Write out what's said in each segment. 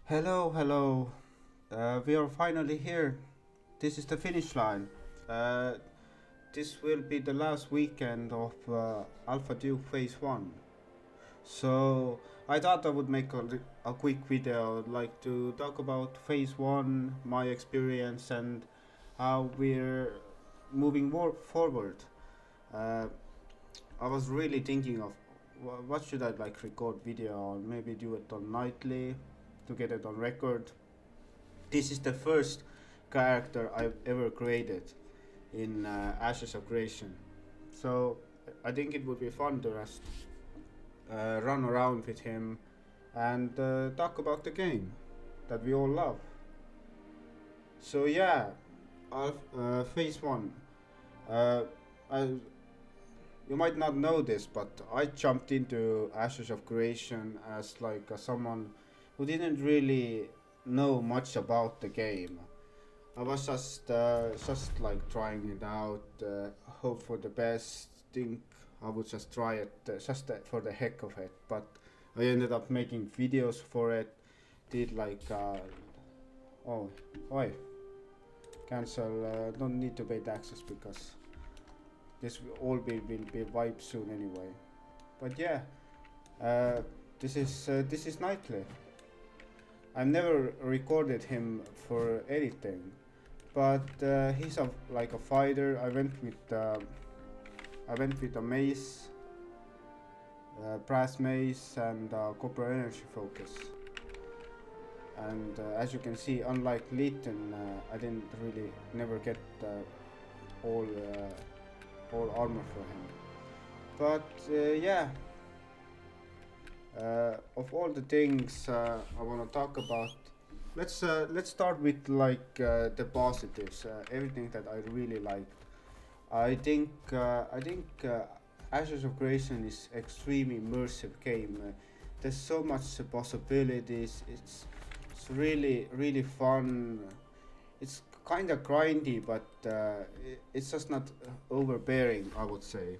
Hello, hello. We are finally here. This is the finish line. Uh, this will be the last weekend of Alpha Duke Phase 1. So, I thought I would make a quick video, like to talk about Phase 1, my experience, and how we're moving forward. Uh, I was really thinking of what should I like record video on, maybe do it on nightly to get it on record. This is the first character I've ever created in Ashes of Creation. So I think it would be fun to just run around with him and talk about the game that we all love. So yeah, phase one. Uh, I, you might not know this, but I jumped into Ashes of Creation as like someone who didn't really know much about the game. I was just like trying it out, hope for the best. Think I would just try it, just for the heck of it. But I ended up making videos for it. Did like, oh, oi, cancel. Don't need to pay taxes because this will be wiped soon anyway. But yeah, uh, this is nightly. I've never recorded him for anything, but he's like a fighter. I went with a mace, brass mace, and copper energy focus. And as you can see, unlike Leighton, I didn't really never get all all armor for him. But yeah, of all the things I want to talk about, let's start with like the positives. Everything that I really liked. I think Ashes of Creation is extremely immersive game. There's so much possibilities. It's really fun. It's kind of grindy, but it's just not overbearing, I would say.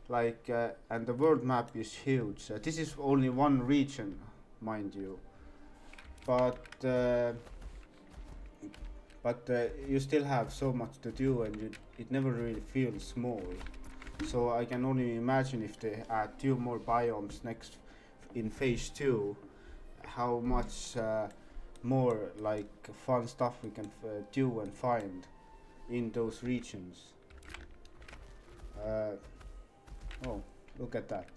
Like and the world map is huge. This is only one region, mind you, but you still have so much to do, and it never really feels small. So I can only imagine if they add two more biomes next in phase two, how much more like fun stuff we can do and find in those regions. Uh, oh, look at that!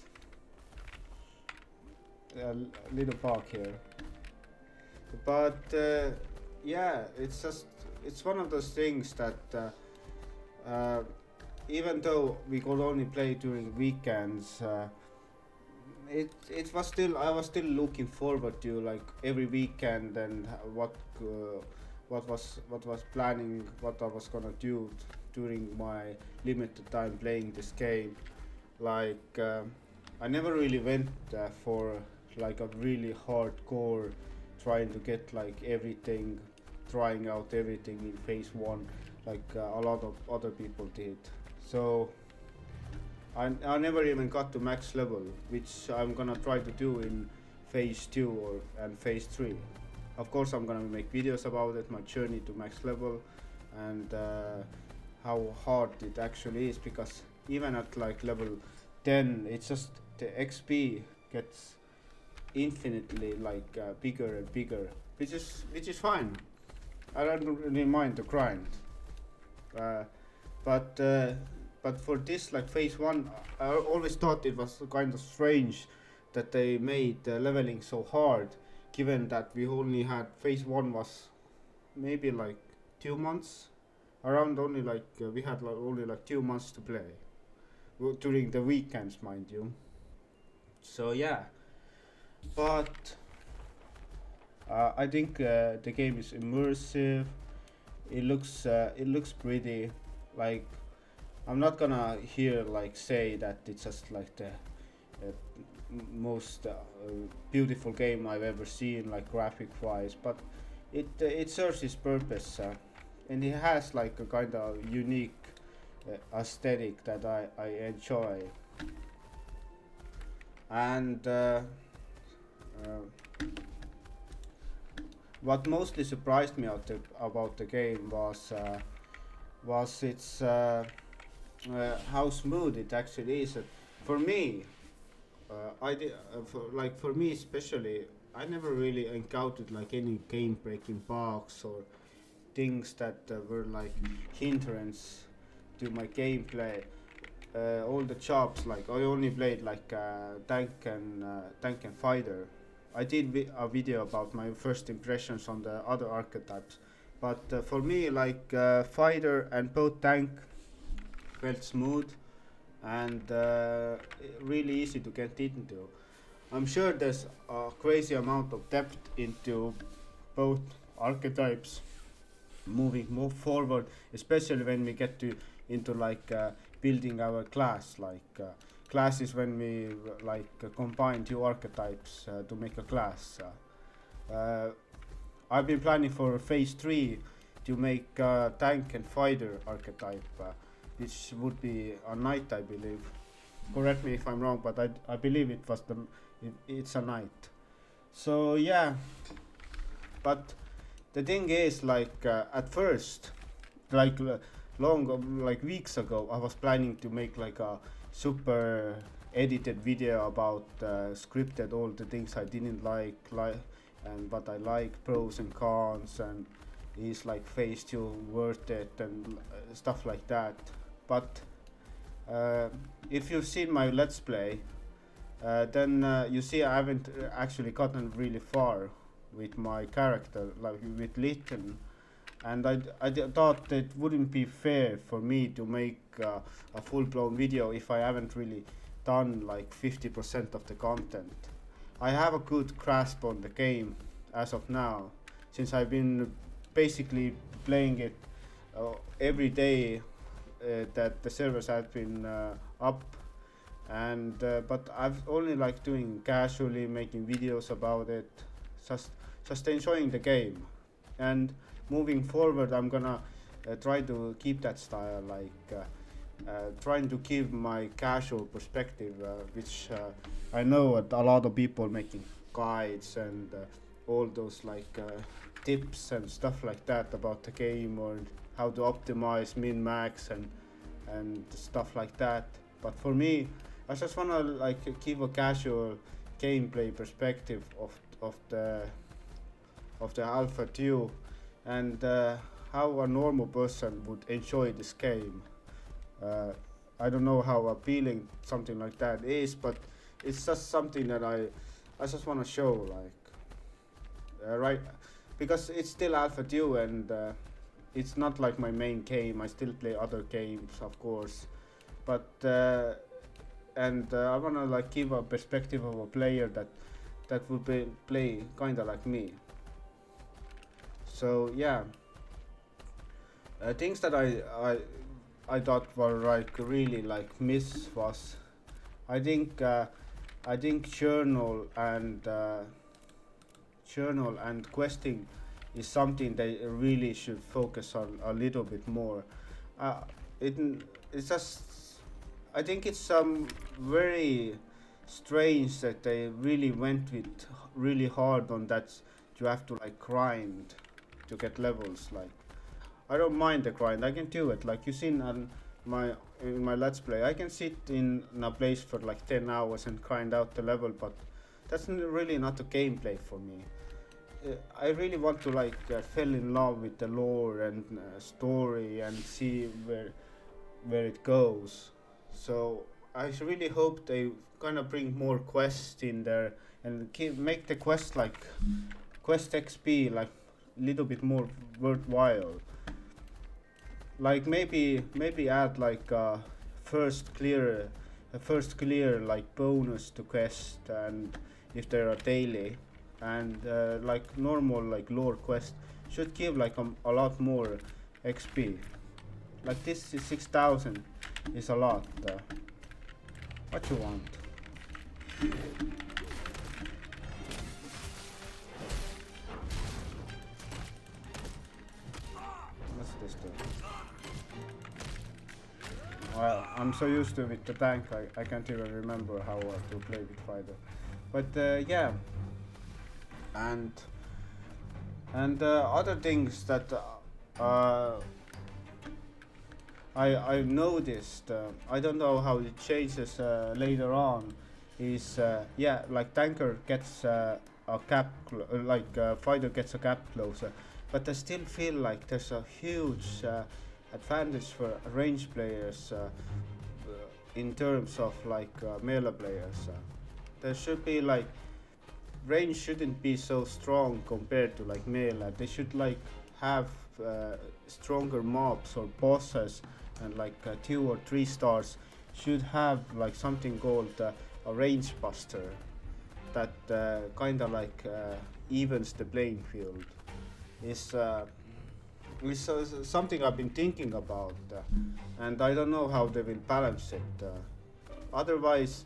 A little park here, but yeah, it's one of those things that even though we could only play during weekends, it was still I was still looking forward to like every weekend and what was planning what I was gonna do during my limited time playing this game. Like I never really went for like a really hardcore trying to get like everything, trying out everything in phase one, like a lot of other people did. So I never even got to max level, which I'm gonna try to do in phase 2 and phase 3. Of course, I'm gonna make videos about it, my journey to max level, and how hard it actually is. Because even at like level 10, it's just the XP gets infinitely like bigger and bigger, which is fine. I don't really mind the grind. Uh, but uh, but for this like phase one, I always thought it was kind of strange that they made leveling so hard, given that we only had phase one was maybe like 2 months, around only like we had like only like 2 months to play during the weekends, mind you. So yeah, but I think the game is immersive. It looks pretty. Like I'm not gonna here like say that it's just like the most beautiful game I've ever seen, like graphic wise, but it serves its purpose, and it has like a kind of unique aesthetic that I enjoy, and what mostly surprised me about the game was its how smooth it actually is. For me, for me especially, I never really encountered like any game breaking bugs or things that were like hindrance to my gameplay. All the jobs, like I only played like tank and fighter. I did a video about my first impressions on the other archetypes, but for me, like fighter and both tank felt smooth and really easy to get into. I'm sure there's a crazy amount of depth into both archetypes move forward, especially when we get to into like building our class. Class is when we combine two archetypes to make a class. I've been planning for phase 3 to make tank and fighter archetype, which would be a knight, I believe. Correct me if I'm wrong, but I believe it's a knight. So yeah, but the thing is, at first, like like weeks ago, I was planning to make like a super edited video about scripted all the things I didn't like, and but I like pros and cons, and is like phase 2 worth it, and stuff like that. But if you've seen my let's play, then you see I haven't actually gotten really far with my character, like with Lytton, and thought it wouldn't be fair for me to make a full-blown video if I haven't really done like 50% of the content. I have a good grasp on the game as of now, since I've been basically playing it every day that the servers have been up, and but I've only like doing casually, making videos about it, just enjoying the game. And moving forward, I'm gonna try to keep that style, trying to keep my casual perspective, which I know a lot of people making guides and all those tips and stuff like that about the game, or how to optimize min max and stuff like that. But for me, I just wanna keep a casual gameplay perspective of the Alpha 2, and how a normal person would enjoy this game. I don't know how appealing something like that is, but it's just something that I just want to show, right, because it's still Alpha 2, and it's not like my main game. I still play other games, of course, but I wanna give a perspective of a player that would play kinda like me. So yeah, things that I thought were really miss was, I think journal and questing is something they really should focus on a little bit more. Uh, it it's just, I think it's very strange that they really went with really hard on that. You have to grind to get levels. I don't mind the grind. I can do it. Like you seen on in my let's play, I can sit in a place for 10 hours and grind out the level, but that's really not a gameplay for me. I really want to fall in love with the lore and story and see where it goes. So I really hope they kind of bring more quests in there and make the quest XP little bit more worthwhile. Maybe add a first clear bonus to quest, and if they are daily, and normal lore quest should give a lot more XP. This is 6,000 is a lot. What you want? What's this do? Well, I'm so used to with the tank, I can't even remember how to play with fighter. But yeah, and And other things that uh, I noticed, I don't know how it changes later on, is yeah, like tanker gets a like fighter gets a gap closer, but I still feel like there's a huge advantage for range players in terms of like melee players. There should be like range shouldn't be so strong compared to like melee. They should like have stronger mobs or bosses, and like 2 or 3 stars should have like something called a range buster that kind of like evens the playing field. Is something I've been thinking about, and I don't know how they will balance it. Otherwise,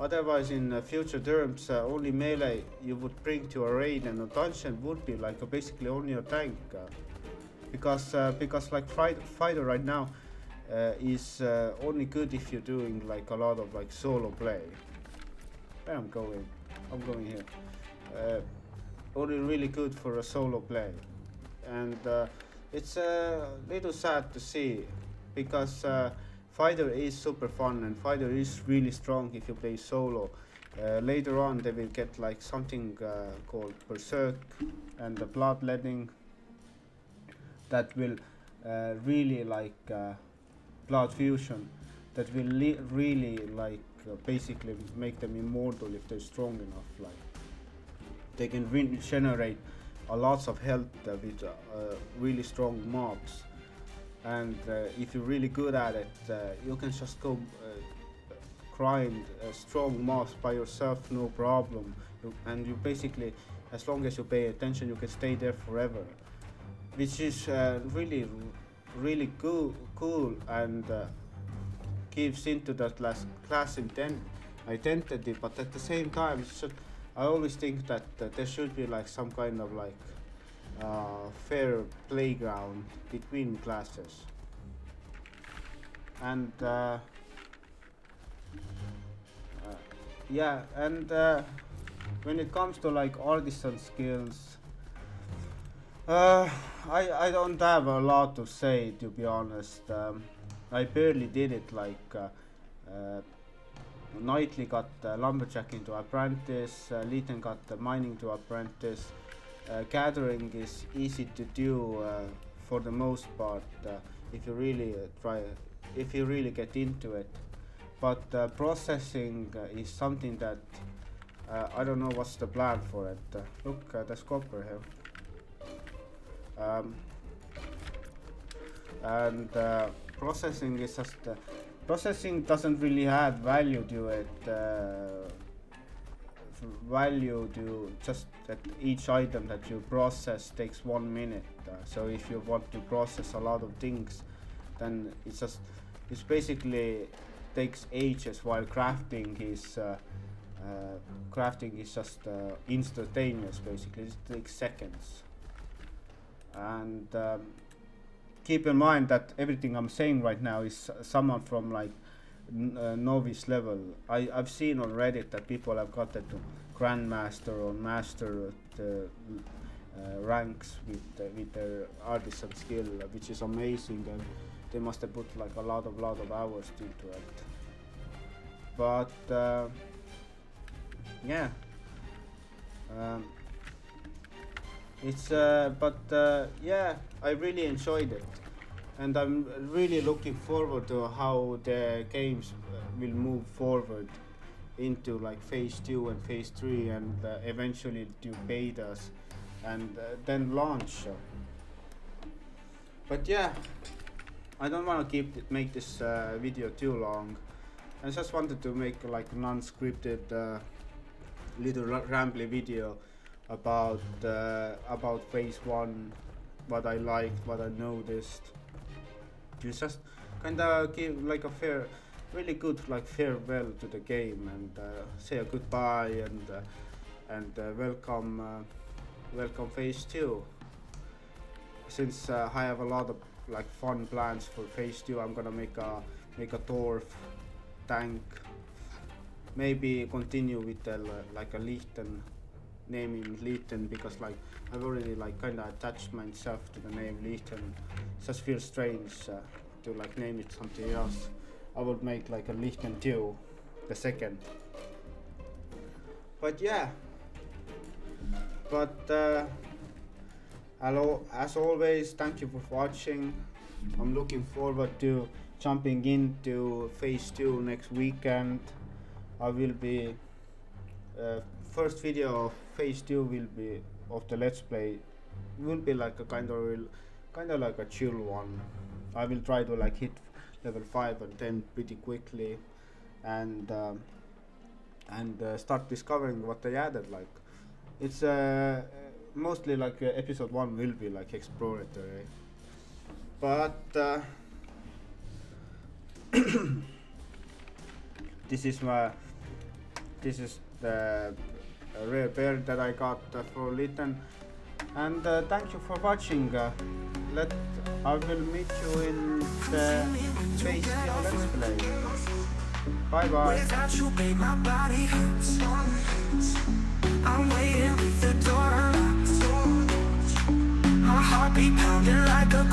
Otherwise, in future terms, only melee you would bring to a raid and a dungeon would be like basically only a tank, because like fighter right now is only good if you're doing like a lot of like solo play. Where I'm going? I'm going here. Only really good for a solo play, and it's a little sad to see because. Fighter is super fun and fighter is really strong if you play solo. Later on they will get like something called berserk and the bloodletting that will really like blood fusion that will really like basically make them immortal if they're strong enough. Like they can regenerate a lots of health with really strong mobs, and if you're really good at it, you can just go grind strong mobs by yourself, no problem. And you basically, as long as you pay attention, you can stay there forever, which is really cool, and gives into that last class identity. But at the same time, I always think that there should be like some kind of like fair playground between classes, and yeah, and when it comes to like artisan skills, I don't have a lot to say, to be honest. I barely did it. Like Knightley got lumberjack into apprentice, Leeton got mining to apprentice. Gathering is easy to do for the most part if you really if you really get into it. But processing is something that I don't know what's the plan for it. Look, there's copper here. And processing is just processing doesn't really add value to it. Value to just that each item that you process takes 1 minute. So if you want to process a lot of things, then it's basically takes ages, while crafting is just instantaneous. Basically, it takes seconds. And keep in mind that everything I'm saying right now is someone from like novice level. I've seen on Reddit that people have gotten to grandmaster or master ranks with their artisan skill, which is amazing, and they must have put like a lot of hours into it. But yeah, um, it's yeah, I really enjoyed it, and I'm really looking forward to how the games will move forward into like phase 2 and phase 3, and eventually do betas, and then launch. But yeah, I don't want to make this video too long. I just wanted to make like an unscripted little rambly video about phase 1, what I liked, what I noticed. You just kinda give like a really good like farewell to the game, and say a goodbye, and welcome phase 2. Since I have a lot of like fun plans for phase 2, I'm gonna make a dwarf tank, maybe continue with like a Lichten naming Leighton, because like I've already like kind of attached myself to the name Leighton. It just feels strange to like name it something else. I would make like a Leighton 2 the second. But yeah, but hello, as always, thank you for watching. I'm looking forward to jumping into phase 2 next weekend. I will be first video of phase 2 will be of the let's play will be like a kind of like a chill one. I will try to like hit level 5 and 10 pretty quickly, and start discovering what they added. Like it's mostly like episode 1 will be like exploratory, but this is the rare bear that I got for Leighton, and thank you for watching. I will meet you in the phase 2 let's play. Bye bye. Without you, babe, my body hurts. I'm waiting with the door unlocked. My heart be pounding like a